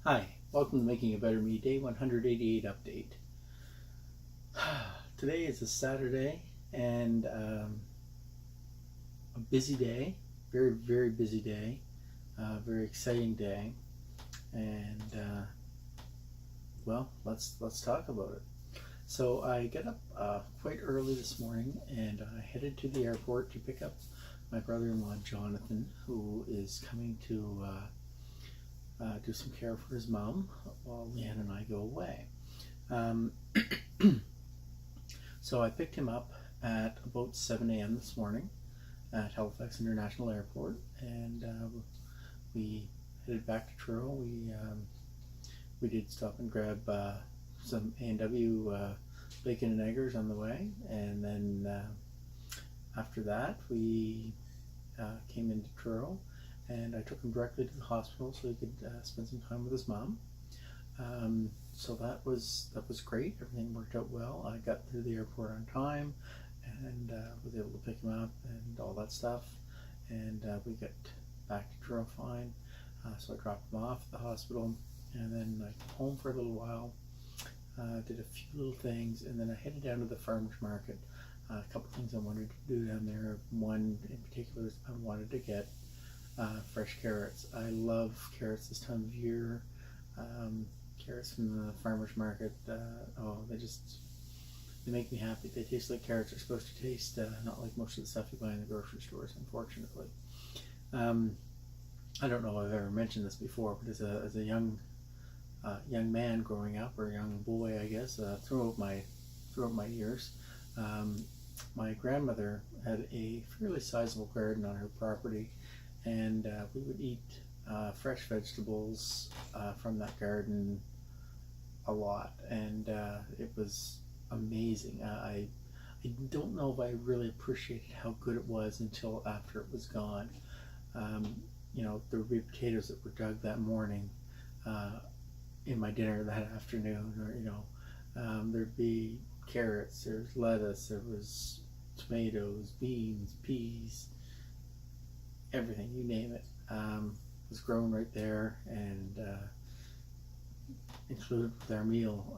Hi, welcome to Making a Better Me, Day 188 update. Today is a Saturday and a busy day, very, very busy day, very exciting day, and well, let's talk about it. So I got up quite early this morning and I headed to the airport to pick up my brother-in-law Jonathan, who is coming to do some care for his mom while Leanne and I go away. So I picked him up at about 7 a.m. this morning at Halifax International Airport, and we headed back to Truro. We did stop and grab some A&W bacon and eggers on the way, and then after that we came into Truro, and I took him directly to the hospital so he could spend some time with his mom. So that was great. Everything worked out well. I got through the airport on time and was able to pick him up and all that stuff. And we got back to Truro fine. So I dropped him off at the hospital, and then I came home for a little while, did a few little things, and then I headed down to the farmer's market. A couple things I wanted to do down there. One in particular is I wanted to get fresh carrots. I love carrots this time of year. Carrots from the farmer's market, they make me happy. They taste like carrots are supposed to taste, not like most of the stuff you buy in the grocery stores, unfortunately. I don't know if I've ever mentioned this before, but as a young man growing up, or young boy, I guess, throughout my years, my grandmother had a fairly sizable garden on her property, and we would eat fresh vegetables from that garden a lot, and it was amazing. I don't know if I really appreciated how good it was until after it was gone. There would be potatoes that were dug that morning in my dinner that afternoon, or there'd be carrots, there's lettuce, there was tomatoes, beans, peas, everything, you name it, was grown right there and included with our meal.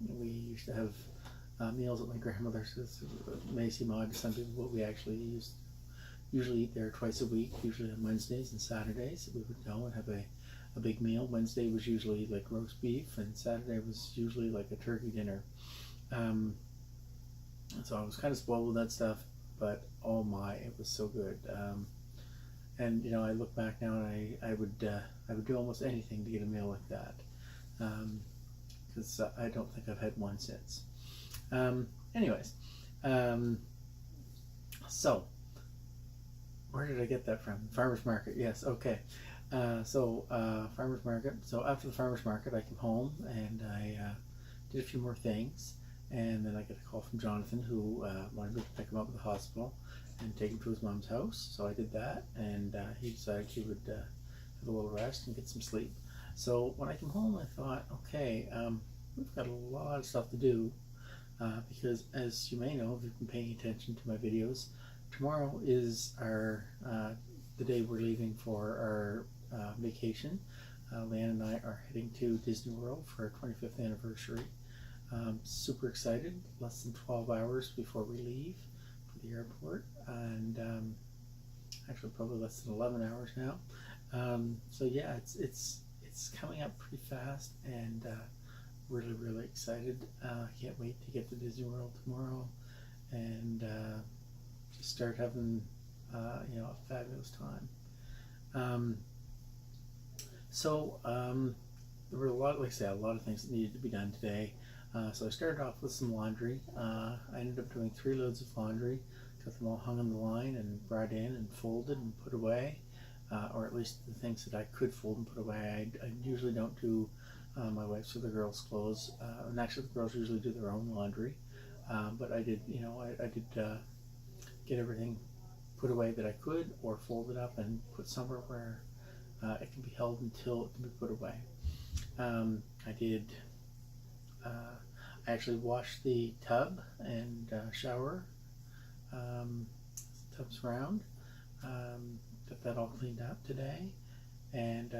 We used to have meals at my grandmother's. It may seem odd to some people, but we actually usually eat there twice a week, usually on Wednesdays and Saturdays. We would go and have a big meal. Wednesday was usually like roast beef, and Saturday was usually like a turkey dinner. So I was kind of spoiled with that stuff, but oh my, it was so good. And I look back now and I would do almost anything to get a meal like that, because I don't think I've had one since. Anyways, so where did I get that from? Farmer's market. Yes. Okay. Farmer's market. So after the farmer's market, I came home and I did a few more things, and then I got a call from Jonathan, who wanted me to pick him up at the hospital and take him to his mom's house. So I did that, and he decided he would have a little rest and get some sleep. So when I came home, I thought, okay, we've got a lot of stuff to do, because as you may know, if you've been paying attention to my videos, tomorrow is the day we're leaving for our vacation. Leanne and I are heading to Disney World for our 25th anniversary. Super excited. Less than 12 hours before we leave for the airport, and actually probably less than 11 hours now. So yeah, it's coming up pretty fast, and really, really excited. Can't wait to get to Disney World tomorrow and just start having a fabulous time. There were a lot of things that needed to be done today. So I started off with some laundry. I ended up doing 3 loads of laundry, got them all hung on the line and brought in and folded and put away, or at least the things that I could fold and put away. I usually don't do my wife's or the girls' clothes, and actually the girls usually do their own laundry, but I did, I did get everything put away that I could, or fold it up and put somewhere where it can be held until it can be put away. I actually washed the tub and shower. The tub's round. Got that all cleaned up today, and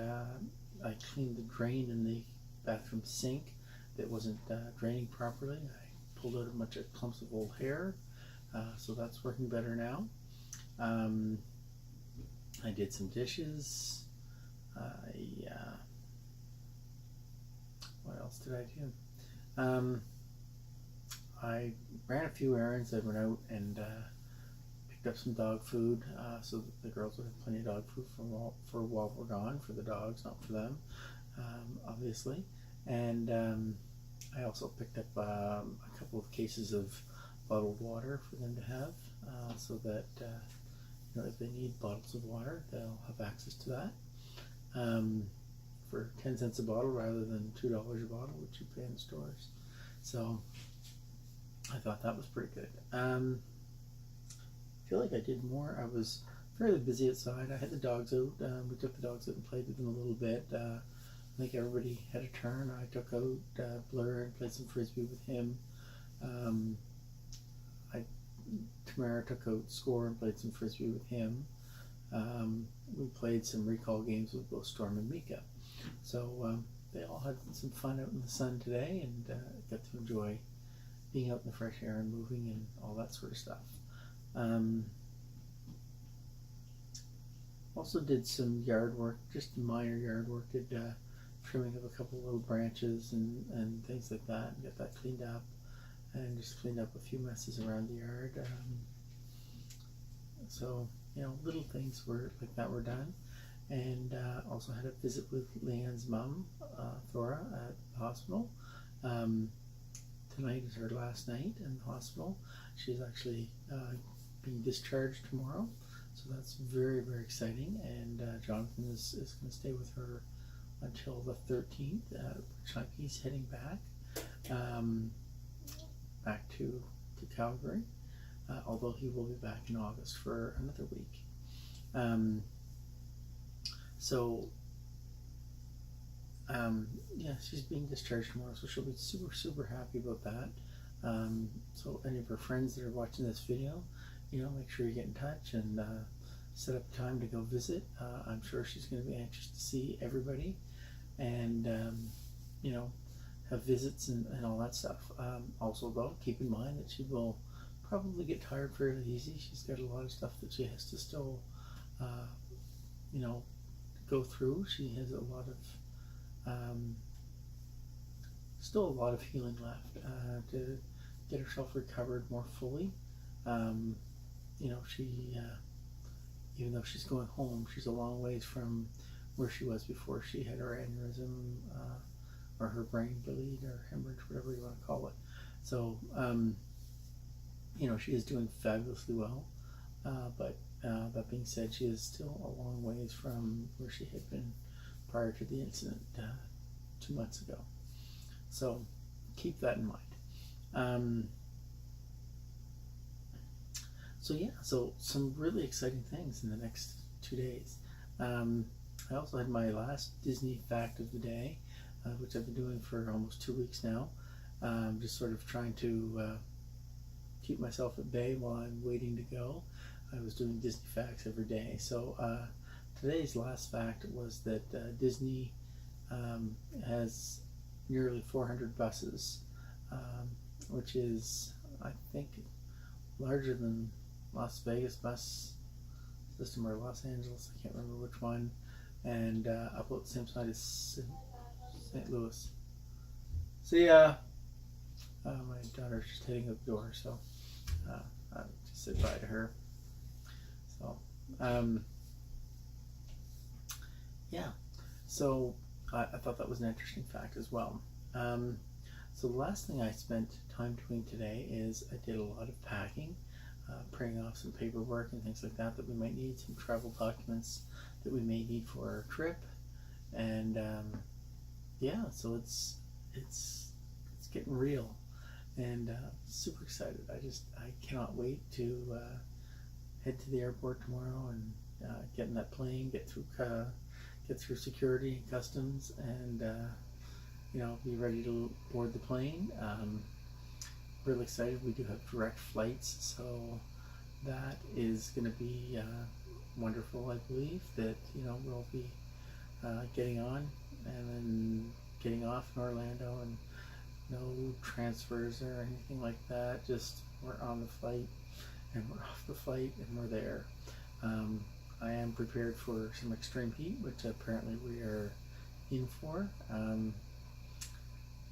I cleaned the drain in the bathroom sink that wasn't draining properly. I pulled out a bunch of clumps of old hair, so that's working better now. I did some dishes. What else did I do? I ran a few errands. I went out and picked up some dog food so that the girls would have plenty of dog food for while we're gone, for the dogs, not for them, obviously. And I also picked up a couple of cases of bottled water for them to have, so that if they need bottles of water, they'll have access to that for 10 cents a bottle rather than $2 a bottle, which you pay in the stores. So I thought that was pretty good. I feel like I did more. I was fairly busy outside. I had the dogs out. We took the dogs out and played with them a little bit. I think everybody had a turn. I took out Blur and played some frisbee with him. Tamara took out Score and played some frisbee with him. We played some recall games with both Storm and Mika. So they all had some fun out in the sun today and got to enjoy being out in the fresh air and moving and all that sort of stuff. Also did some yard work, just minor yard work, did trimming of a couple of little branches and things like that, and get that cleaned up, and just cleaned up a few messes around the yard. So, little things like that were done. And also had a visit with Leanne's mom, Thora, at the hospital. Tonight is her last night in the hospital. She's actually being discharged tomorrow, so that's very, very exciting. And Jonathan is going to stay with her until the 13th, which time he's heading back to Calgary, although he will be back in August for another week. She's being discharged tomorrow, so she'll be super, super happy about that. So any of her friends that are watching this video, make sure you get in touch and set up time to go visit. I'm sure she's going to be anxious to see everybody and, have visits and all that stuff. Also, though, keep in mind that she will probably get tired fairly easy. She's got a lot of stuff that she has to still, go through. She has still a lot of healing left to get herself recovered more fully. She, even though she's going home, she's a long ways from where she was before she had her aneurysm or her brain bleed or hemorrhage, whatever you want to call it. So, she is doing fabulously well. But that being said, she is still a long ways from where she had been prior to the incident 2 months ago. So keep that in mind. So some really exciting things in the next 2 days. I also had my last Disney fact of the day, which I've been doing for almost 2 weeks now. Just sort of trying to keep myself at bay while I'm waiting to go. I was doing Disney facts every day. So today's last fact was that Disney has nearly 400 buses, which is, I think, larger than Las Vegas bus system or Los Angeles. I can't remember which one. And about the same size as St. Louis. See ya. My daughter's just hitting the door, so I'll just say bye to her. So, so I thought that was an interesting fact as well. So the last thing I spent time doing today is I did a lot of packing, printing off some paperwork and things like that we might need, some travel documents that we may need for our trip, and so it's getting real, and super excited. I cannot wait to head to the airport tomorrow and get in that plane, get through security and customs, and be ready to board the plane. Really excited. We do have direct flights, so that is going to be wonderful. I believe that we'll be getting on and then getting off in Orlando, and no transfers or anything like that. Just we're on the flight and we're off the flight and we're there. I am prepared for some extreme heat, which apparently we are in for,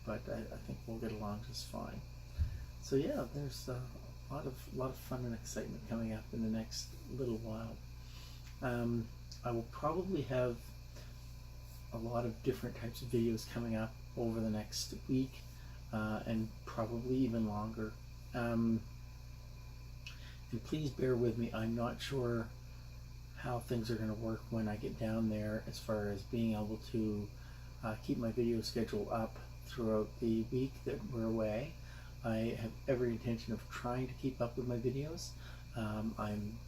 but I think we'll get along just fine. So yeah, there's a lot of fun and excitement coming up in the next little while. I will probably have a lot of different types of videos coming up over the next week, and probably even longer. And please bear with me. I'm not sure how things are going to work when I get down there as far as being able to keep my video schedule up throughout the week that we're away. I have every intention of trying to keep up with my videos. I'm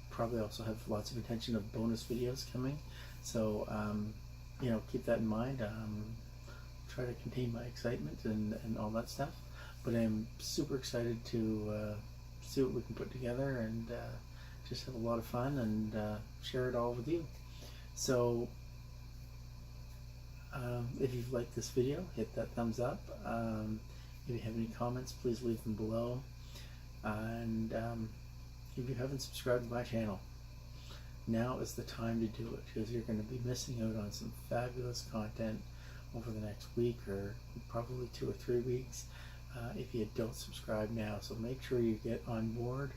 probably also have lots of intention of bonus videos coming, so keep that in mind. Try to contain my excitement and all that stuff, but I'm super excited to see what we can put together and just have a lot of fun and share it all with you. So if you've liked this video, hit that thumbs up. If you have any comments, please leave them below. And if you haven't subscribed to my channel, now is the time to do it, because you're going to be missing out on some fabulous content over the next week, or probably 2 or 3 weeks, if you don't subscribe now. So make sure you get on board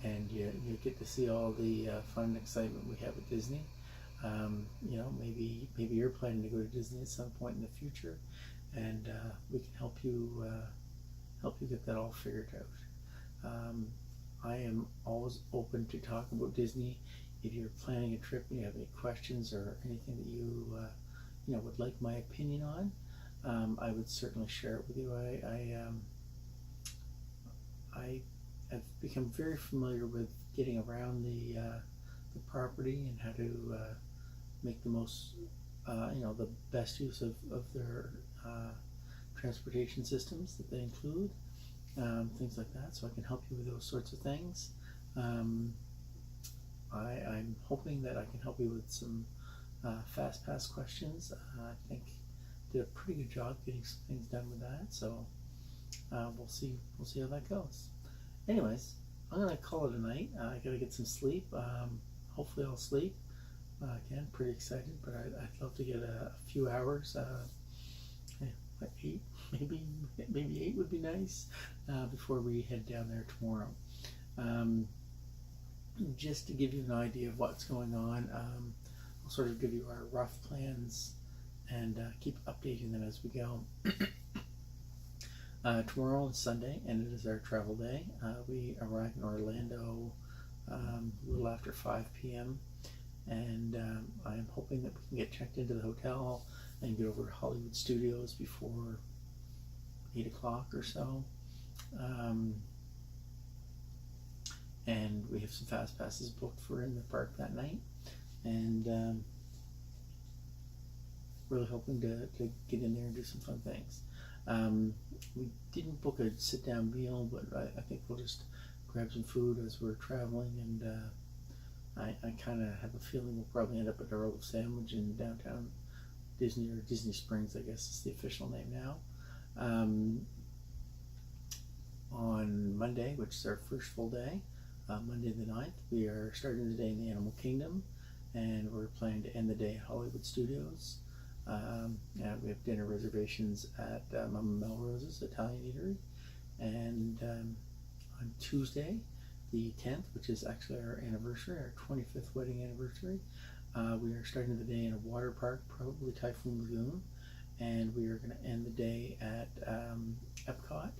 and you get to see all the fun and excitement we have at Disney. Maybe you're planning to go to Disney at some point in the future, and we can help you get that all figured out. I am always open to talk about Disney. If you're planning a trip and you have any questions or anything that you would like my opinion on, I would certainly share it with you. I have become very familiar with getting around the property and how to make the most, the best use of their transportation systems that they include, things like that. So I can help you with those sorts of things. I'm hoping that I can help you with some fast pass questions. I think did a pretty good job getting some things done with that. So we'll see how that goes. Anyways, I'm gonna call it a night. I gotta get some sleep. Hopefully I'll sleep. Again, pretty excited, but I'd love to get a few hours. 8, maybe 8 would be nice, before we head down there tomorrow. Just to give you an idea of what's going on, I'll sort of give you our rough plans and keep updating them as we go. Tomorrow is Sunday, and it is our travel day. We arrive in Orlando a little after 5 p.m. and I am hoping that we can get checked into the hotel and get over to Hollywood Studios before 8 o'clock or so. And we have some fast passes booked for in the park that night, and really hoping to get in there and do some fun things. We didn't book a sit-down meal, but I think we'll just grab some food as we're traveling, and I kind of have a feeling we'll probably end up at Earl of Sandwich in downtown Disney, or Disney Springs, I guess is the official name now. On Monday, which is our first full day, Monday the 9th, we are starting the day in the Animal Kingdom, and we're planning to end the day at Hollywood Studios. And we have dinner reservations at Mama Melrose's Italian Eatery. And on Tuesday, the 10th, which is actually our anniversary, our 25th wedding anniversary, we are starting the day in a water park, probably Typhoon Lagoon, and we are going to end the day at Epcot.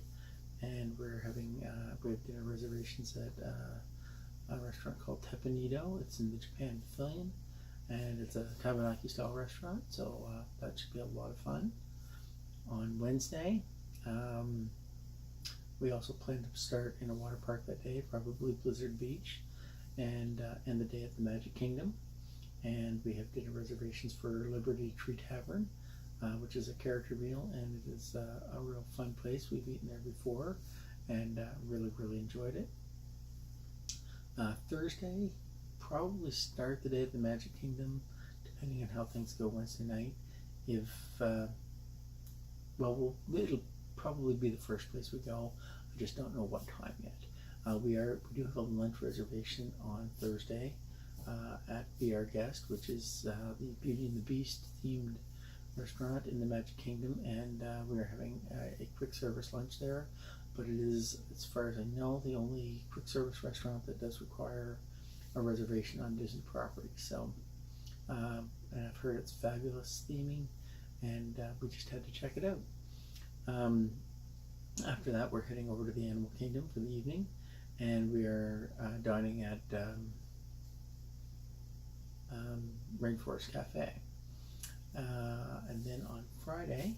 And we're having we have dinner reservations at a restaurant called Teppanydo. It's in the Japan Pavilion, and it's a Tabanaki style restaurant, so that should be a lot of fun. On Wednesday, we also plan to start in a water park that day, probably Blizzard Beach, and end the day at the Magic Kingdom. And we have dinner reservations for Liberty Tree Tavern, which is a character meal, and it is a real fun place. We've eaten there before, and really enjoyed it. Thursday, probably start the day at the Magic Kingdom to depending on how things go Wednesday night, if it'll probably be the first place we go. I just don't know what time yet. We do have a lunch reservation on Thursday at Be Our Guest, which is the Beauty and the Beast themed restaurant in the Magic Kingdom, and we are having a quick service lunch there. But it is, as far as I know, the only quick service restaurant that does require a reservation on Disney property. So, and I've heard it's fabulous theming, and we just had to check it out. After that, we're heading over to the Animal Kingdom for the evening, and we are dining at Rainforest Cafe. And then on Friday,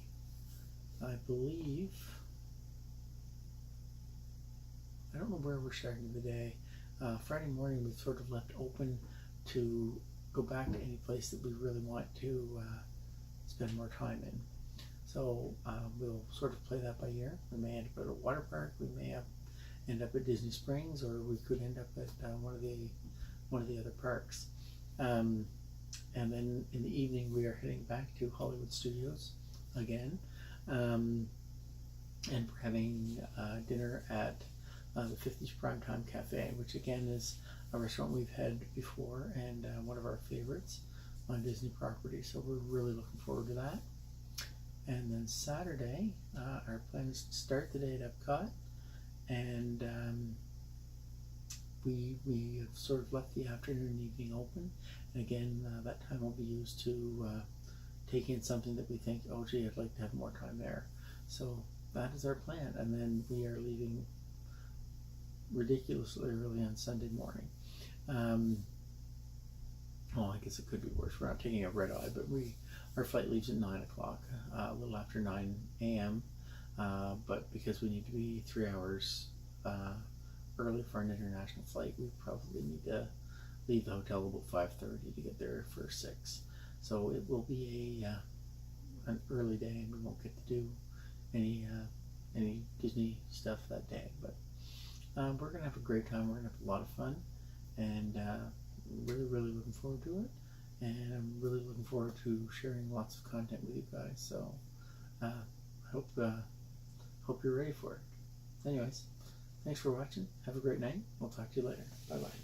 I believe, I don't know where we're starting the day. Friday morning we sort of left open to go back to any place that we really want to spend more time in. So we'll sort of play that by ear. We may end up at a water park, we may end up at Disney Springs, or we could end up at one of the other parks. And then in the evening we are heading back to Hollywood Studios again, and we're having dinner at the 50s Primetime Cafe, which again is a restaurant we've had before and one of our favorites on Disney property, so we're really looking forward to that. And then Saturday, our plan is to start the day at Epcot, and we have sort of left the afternoon and evening open, and again that time will be used to take in something that we think, oh gee, I'd like to have more time there. So that is our plan, and then we are leaving ridiculously early on Sunday morning. Well, I guess it could be worse. We're not taking a red eye, but our flight leaves at 9 o'clock, a little after 9 a.m. But because we need to be 3 hours early for an international flight, we probably need to leave the hotel about 5:30 to get there for 6. So it will be an early day, and we won't get to do any Disney stuff that day. But we're gonna have a great time. We're gonna have a lot of fun, and really looking forward to it. And I'm really looking forward to sharing lots of content with you guys. So I hope you're ready for it. Anyways, thanks for watching. Have a great night. We'll talk to you later. Bye bye.